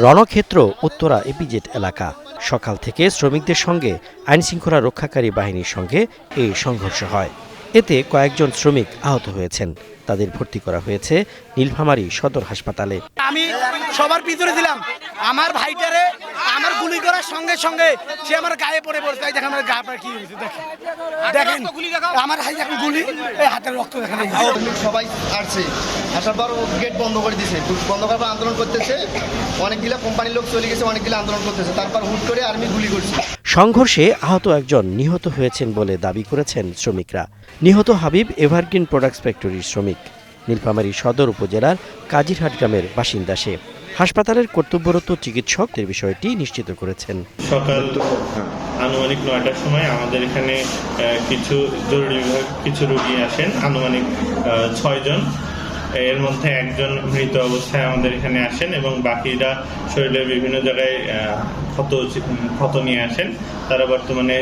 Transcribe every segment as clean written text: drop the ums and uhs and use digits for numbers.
রণক্ষেত্র Uttara EPZ এলাকা। সকাল থেকে শ্রমিকদের সঙ্গে আইনশৃঙ্খলা রক্ষাকারী বাহিনীর সঙ্গে এই সংঘর্ষ হয়। এতে কয়েকজন শ্রমিক আহত হয়েছেন। তাদের ভর্তি করা হয়েছে নীলফামারী সদর হাসপাতালে। আমি সবার ভিতরে ছিলাম। আমার ভাইটারে আমার গুলি করার সঙ্গে সঙ্গে সে আমার গায়ে পড়ে পড়ছে। দেখেন আমার গা পড়ে কি হয়েছে, দেখেন আমার হাতে এখন গুলি, এই হাতের রক্ত দেখেন। সবাই আসছে, আসার পর গেট বন্ধ করে দিয়েছে। বন্ধ করার পর আন্দোলন করতেছে, অনেকগুলা কোম্পানির লোক চলে গেছে, অনেকগুলা আন্দোলন করতেছে। তারপর হুট করে আর্মি গুলি করছে। সংঘর্ষে আহত একজন নিহত হয়েছেন বলে দাবি করেছেন শ্রমিকরা। নিহত হাবিব এভারগ্রিন প্রোডাক্টস ফ্যাক্টরির শ্রমিক। নীলফামারী সদর উপজেলার কাজিরহাট গ্রামের বাসিন্দা সে। হাসপাতালের কর্তব্যরত চিকিৎসকদের বিষয়টি নিশ্চিত করেছেন। সকাল আনুমানিক ৯টার সময় আমাদের এখানে কিছু জরুরি বিভাগ কিছু রোগী আসেন, আনুমানিক ৬ জন। এর মধ্যে একজন মৃত অবস্থায় আমাদের এখানে আসেন এবং বাকিরা শরীরের বিভিন্ন জায়গায় ক্ষত নিয়ে আসেন। তারা বর্তমানে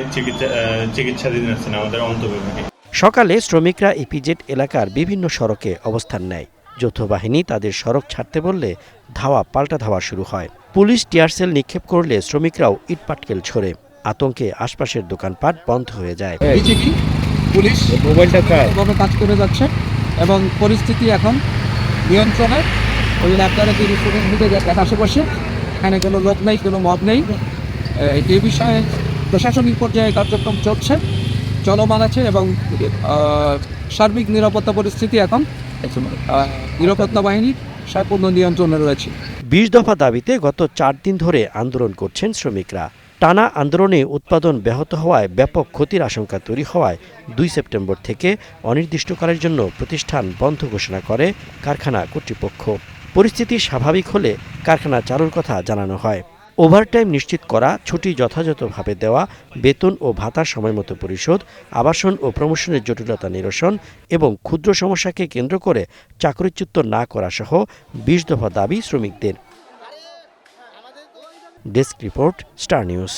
চিকিৎসাধীন আছেন আমাদের অন্তঃবিভাগে। সকালে শ্রমিকরা ইপিজেড এলাকার বিভিন্ন সড়কে অবস্থান নেয়। যৌথ বাহিনী তাদের সড়ক ছাড়তে বললে ধাওয়া পাল্টা ধাওয়া শুরু হয়। পুলিশ টিয়ারশেল নিক্ষেপ করলে শ্রমিকরাও ইটপাটকেল ছোড়ে। আতঙ্কে আশপাশের দোকানপাট বন্ধ হয়ে যায়। বিজিবি পুলিশ মোবাইলটা কাজ করে যাচ্ছে এবং পরিস্থিতি এখন নিয়ন্ত্রণে। ওই আপনারা যে রেস্টুরেন্ট দিকে যাচ্ছেন আশেপাশে, এখানে কোনো লোক নেই, কোনো মব নেই। এই বিষয়ে প্রশাসনিক পর্যায়ে কার্যক্রম চলছে, চলমান আছে এবং সার্বিক নিরাপত্তা পরিস্থিতি এখন নিরাপত্তা বাহিনীর সম্পূর্ণ নিয়ন্ত্রণে রয়েছে। ২০ দফা দাবিতে গত ৪ দিন ধরে আন্দোলন করছেন শ্রমিকরা। টানা আন্দোলনে উৎপাদন ব্যাহত হওয়ায় ব্যাপক ক্ষতির আশঙ্কা তৈরি হওয়ায় ২ সেপ্টেম্বর থেকে অনির্দিষ্টকালের জন্য প্রতিষ্ঠান বন্ধ ঘোষণা করে কারখানা কর্তৃপক্ষ। পরিস্থিতি স্বাভাবিক হলে কারখানা চালুর কথা জানানো হয়। ওভারটাইম নিশ্চিত করা, ছুটি যথাযথভাবে দেওয়া, বেতন ও ভাতার সময়মতো পরিশোধ, আবাসন ও প্রমোশনের জটিলতা নিরসন এবং ক্ষুদ্র সমস্যাকে কেন্দ্র করে চাকরিচ্যুত না করা সহ ২০ দফা দাবি শ্রমিকদের। Desk report, star news.